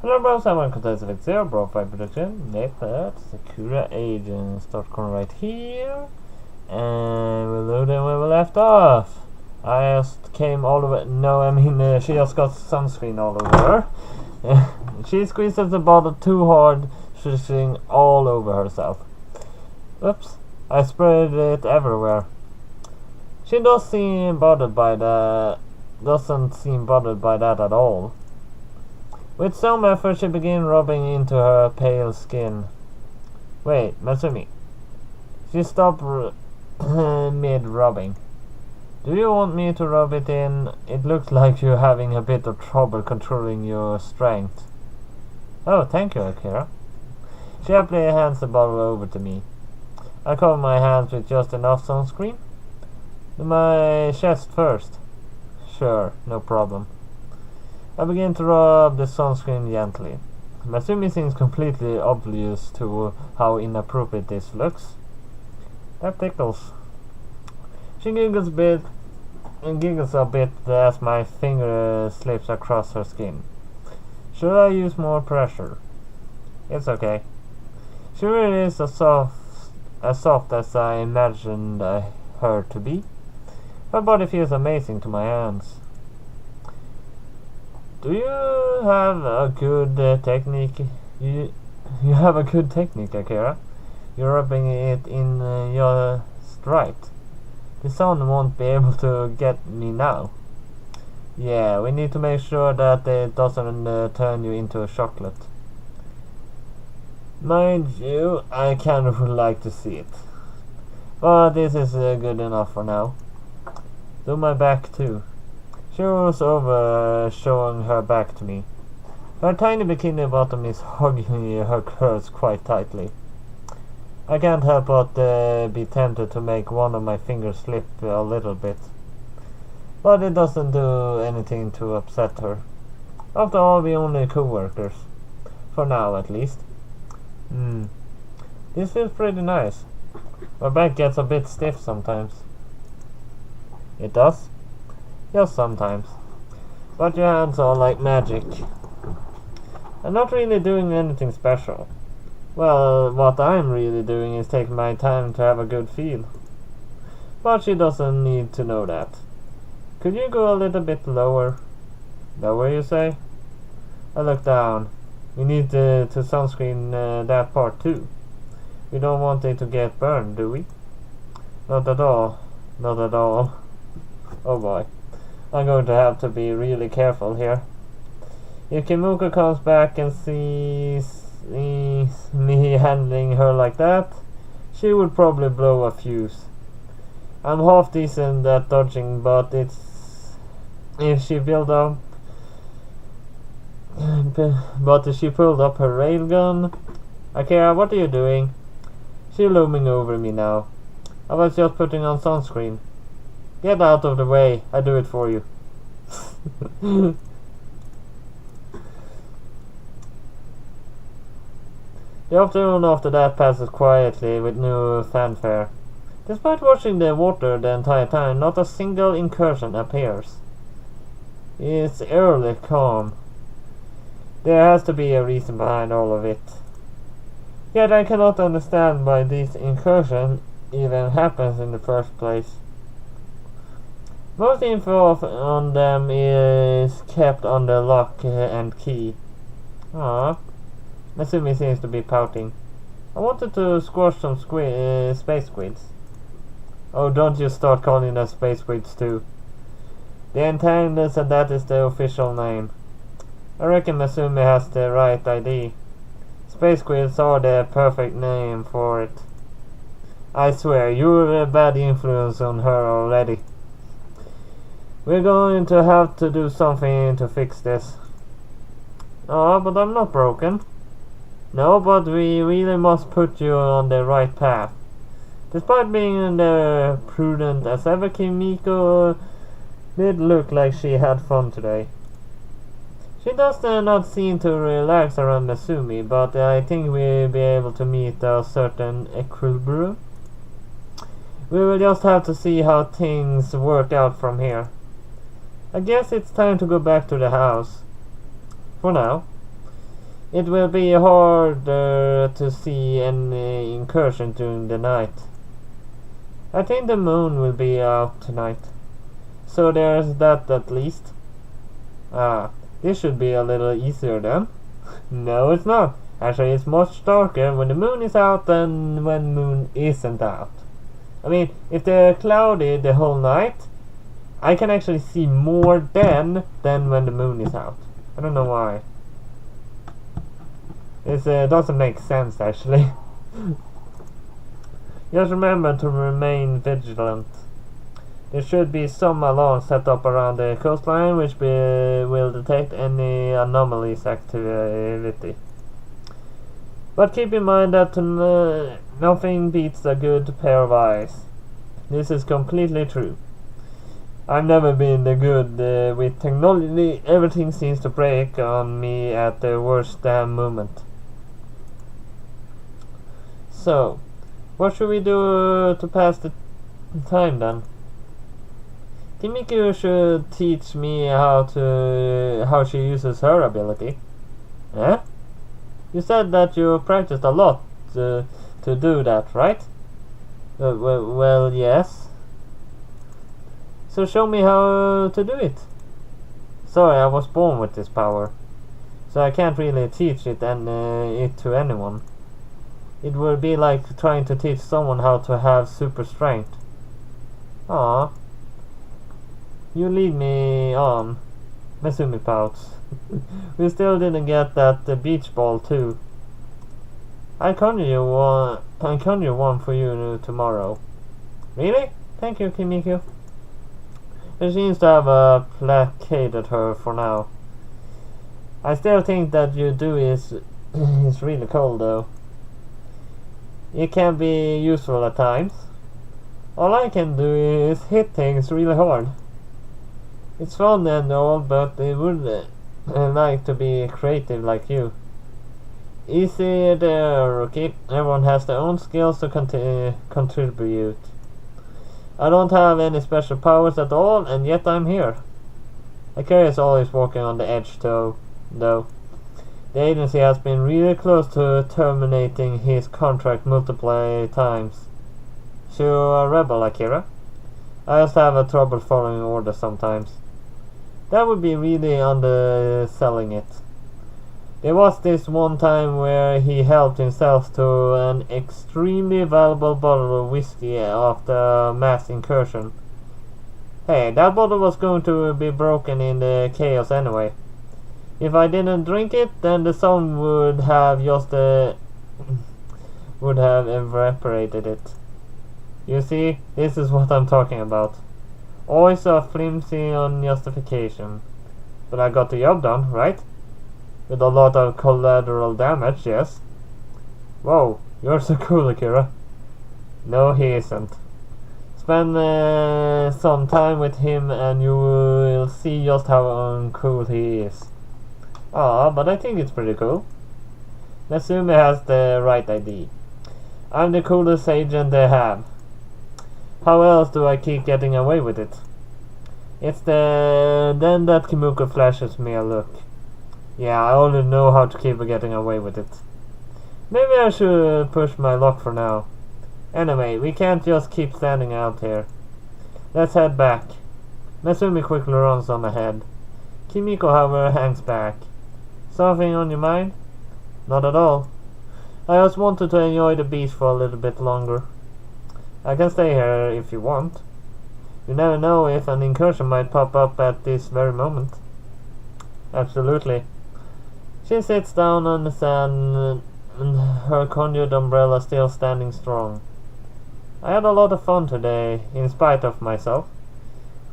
Hello bros, I'm on Contest with Zero BroFive production. Method Sakura agents.com right here. And we're loading where we left off. I just came all the way. No, I mean, she just got sunscreen all over her. She squeezes the bottle too hard, shrieking all over herself. Oops, I sprayed it everywhere. She doesn't seem bothered by that at all. With some effort, she began rubbing into her pale skin. Wait, Masumi. She stopped mid-rubbing. Do you want me to rub it in? It looks like you're having a bit of trouble controlling your strength. Oh, thank you, Akira. She happily hands the bottle over to me. I cover my hands with just enough sunscreen. My chest first. Sure, no problem. I begin to rub the sunscreen gently. Masumi seems completely oblivious to how inappropriate this looks. That tickles. She giggles a bit as my finger slips across her skin. Should I use more pressure? It's okay. She really is as soft as I imagined her to be. Her body feels amazing to my hands. Do you have a good technique? You have a good technique, Akira. You're rubbing it in just right. The sun won't be able to get me now. Yeah, we need to make sure that it doesn't turn you into a chocolate. Mind you, I kind of would like to see it. But this is good enough for now. Do my back too. She rolls over, showing her back to me. Her tiny bikini bottom is hugging her curves quite tightly. I can't help but be tempted to make one of my fingers slip a little bit. But it doesn't do anything to upset her. After all, we're only co-workers. For now, at least. This feels pretty nice. My back gets a bit stiff sometimes. It does? Just sometimes. But your hands are like magic. I'm not really doing anything special. Well, what I'm really doing is taking my time to have a good feel. But she doesn't need to know that. Could you go a little bit lower? Lower, you say? I look down. We need to sunscreen that part too. We don't want it to get burned, do we? Not at all. Not at all. Oh boy. I'm going to have to be really careful here. If Kimiko comes back and sees me handling her like that, she would probably blow a fuse. I'm half decent at dodging, but if she pulled up her railgun. Akira, what are you doing? She's looming over me now. I was just putting on sunscreen. Get out of the way, I do it for you. The afternoon after that passes quietly with no fanfare. Despite watching the water the entire time, not a single incursion appears. It's eerily calm. There has to be a reason behind all of it. Yet I cannot understand why this incursion even happens in the first place. Most info on them is kept under lock and key. Ah, Masumi seems to be pouting. I wanted to squash some space squids. Oh, don't you start calling them space squids too. The Entangles, and that is the official name. I reckon Masumi has the right ID. Space squids are the perfect name for it. I swear, you're a bad influence on her already. We're going to have to do something to fix this. Oh, but I'm not broken. No, but we really must put you on the right path. Despite being prudent as ever, Kimiko did look like she had fun today. She does not seem to relax around Masumi, but I think we'll be able to meet a certain equilibrium. We will just have to see how things work out from here. I guess it's time to go back to the house. For now. It will be harder to see any incursion during the night. I think the moon will be out tonight. So there's that at least. This should be a little easier then. No, it's not. Actually, it's much darker when the moon is out than when moon isn't out. I mean, if they're cloudy the whole night, I can actually see more then than when the moon is out. I don't know why. It doesn't make sense actually. Just remember to remain vigilant. There should be some alarms set up around the coastline which will detect any anomalies activity. But keep in mind that nothing beats a good pair of eyes. This is completely true. I've never been good with technology. Everything seems to break on me at the worst damn moment. So, what should we do to pass the time then? Kimiko should teach me how she uses her ability. Eh? You said that you practiced a lot to do that, right? Well, yes. So show me how to do it. Sorry, I was born with this power, so I can't really teach it to anyone. It would be like trying to teach someone how to have super strength. Ah, you lead me on. Masumi pouts. We still didn't get that beach ball too. I conjure one for you tomorrow. Really? Thank you, Kimiko. It seems to have placated her for now. I still think that you do is really cold though. It can be useful at times. All I can do is hit things really hard. It's fun and all, but I would like to be creative like you. Easy there, rookie. Everyone has their own skills to contribute. I don't have any special powers at all, and yet I'm here. Akira is always walking on the edge though. The agency has been really close to terminating his contract multiple times. So a rebel, Akira? I just have a trouble following orders sometimes. That would be really underselling it. There was this one time where he helped himself to an extremely valuable bottle of whiskey after a mass incursion. Hey, that bottle was going to be broken in the chaos anyway. If I didn't drink it, then the sun would have evaporated it. You see, this is what I'm talking about. Always a flimsy on justification. But I got the job done, right? With a lot of collateral damage, yes. Whoa, you're so cool, Akira. No, he isn't. Spend some time with him and you will see just how uncool he is. But I think it's pretty cool. Masumi has the right ID. I'm the coolest agent they have. How else do I keep getting away with it? It's then that Kimiko flashes me a look. Yeah, I only know how to keep getting away with it. Maybe I should push my luck for now. Anyway, we can't just keep standing out here. Let's head back. Masumi quickly runs on ahead. Kimiko, however, hangs back. Something on your mind? Not at all. I just wanted to enjoy the beach for a little bit longer. I can stay here if you want. You never know if an incursion might pop up at this very moment. Absolutely. She sits down on the sand and her conjured umbrella still standing strong. I had a lot of fun today, in spite of myself.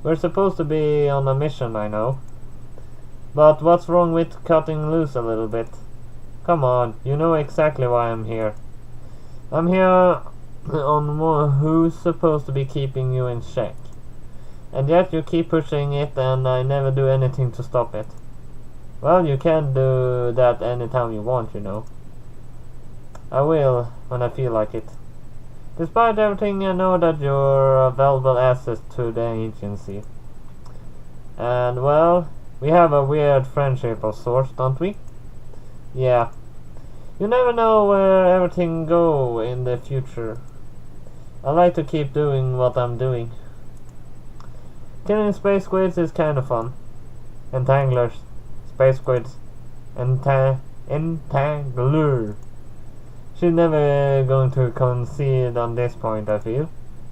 We're supposed to be on a mission, I know. But what's wrong with cutting loose a little bit? Come on, you know exactly why I'm here. I'm here on who's supposed to be keeping you in check. And yet you keep pushing it and I never do anything to stop it. Well, you can do that anytime you want, you know. I will, when I feel like it. Despite everything, I know that you're a valuable asset to the agency. And, well, we have a weird friendship of sorts, don't we? Yeah, you never know where everything go in the future. I like to keep doing what I'm doing. Killing space squids is kind of fun. Entanglers. Space squids. Entangler. She's never going to concede on this point, I feel.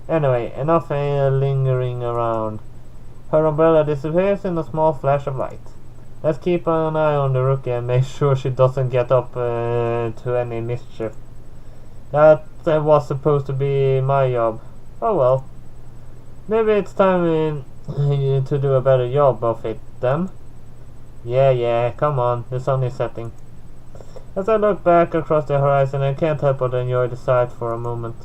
Anyway, enough lingering around. Her umbrella disappears in a small flash of light. Let's keep an eye on the rookie and make sure she doesn't get up to any mischief. That was supposed to be my job. Oh well. Maybe it's time to do a better job of it then. Yeah, come on, the sun is setting. As I look back across the horizon, I can't help but enjoy the sight for a moment.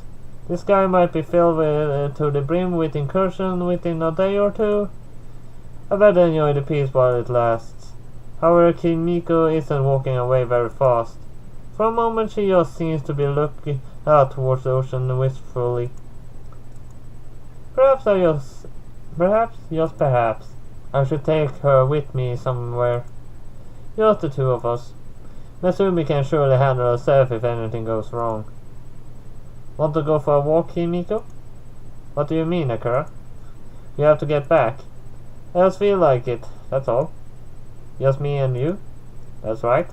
The sky might be filled to the brim with incursion within a day or two. I better enjoy the peace while it lasts. However, Kimiko isn't walking away very fast. For a moment she just seems to be looking out towards the ocean wistfully. Perhaps, I should take her with me somewhere. Just the two of us. Masumi can surely handle herself if anything goes wrong. Want to go for a walk, Kimiko? What do you mean, Sakura? You have to get back. I just feel like it, that's all. Just me and you? That's right.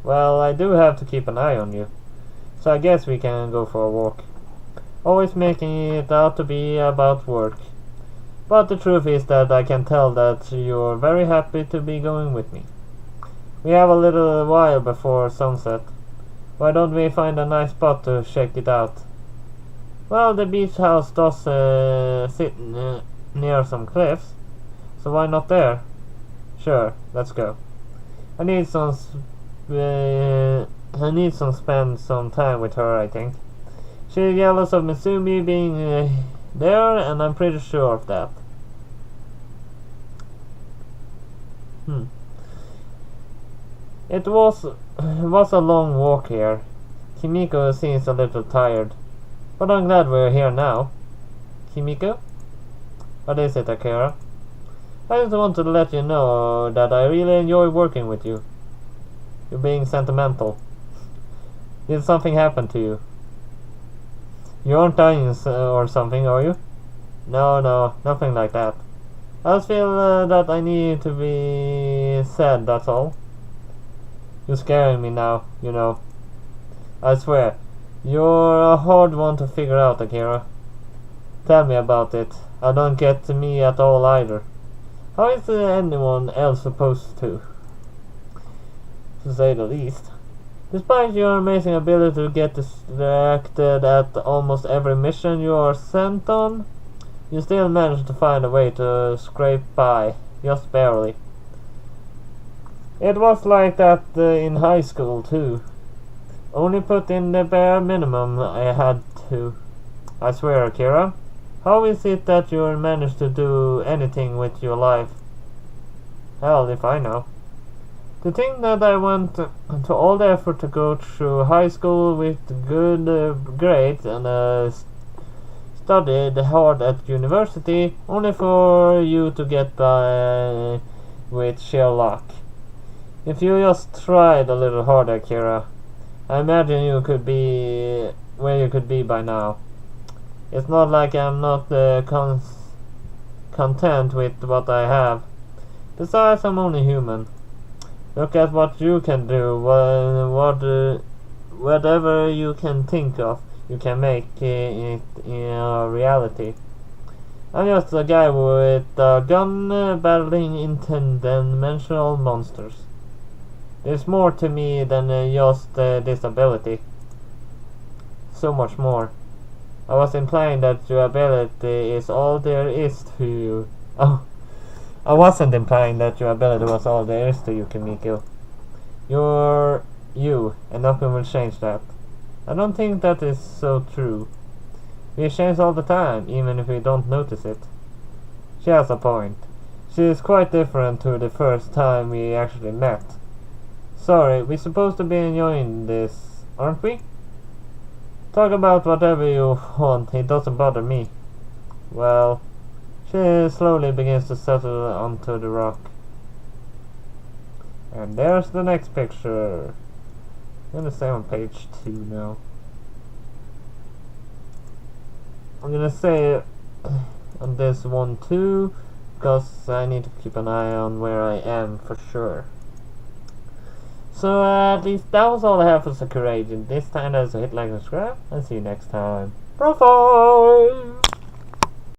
Well, I do have to keep an eye on you. So I guess we can go for a walk. Always making it out to be about work. But the truth is that I can tell that you're very happy to be going with me. We have a little while before sunset. Why don't we find a nice spot to check it out? Well, the beach house does sit near some cliffs, so why not there? Sure, let's go. I need some spend some time with her, I think. She's jealous of Masumi being there, and I'm pretty sure of that. It was a long walk here. Kimiko seems a little tired, but I'm glad we're here now. Kimiko? What is it, Sakura? I just want to let you know that I really enjoy working with you. You're being sentimental. Did something happen to you? You aren't dying or something, are you? No, nothing like that. I just feel that I need to be said, that's all. You're scaring me now, you know. I swear, you're a hard one to figure out, Akira. Tell me about it. I don't get me at all either. How is anyone else supposed to say the least? Despite your amazing ability to get distracted at almost every mission you are sent on, you still manage to find a way to scrape by, just barely. It was like that in high school too. Only put in the bare minimum I had to. I swear, Akira. How is it that you managed to do anything with your life? Hell if I know. To think that I went to all the effort to go through high school with good grades and studied hard at university only for you to get by with sheer luck. If you just tried a little harder, Kira, I imagine you could be where you could be by now. It's not like I'm not content with what I have. Besides, I'm only human. Look at what you can do. Whatever you can think of, you can make it a reality. I'm just a guy with a gun battling interdimensional monsters. There's more to me than just this ability. So much more. I was implying that your ability is all there is to you. Oh, I wasn't implying that your ability was all there is to you, Kimiko. You're you, and nothing will change that. I don't think that is so true. We change all the time, even if we don't notice it. She has a point. She is quite different to the first time we actually met. Sorry, we're supposed to be enjoying this, aren't we? Talk about whatever you want, it doesn't bother me. Well, she slowly begins to settle onto the rock. And there's the next picture. I'm gonna say on page 2 now. I'm gonna say on this one too, because I need to keep an eye on where I am for sure. So at least that was all I have for Sakura Agent. This time, as a hit, like, and subscribe, and see you next time. BroFive!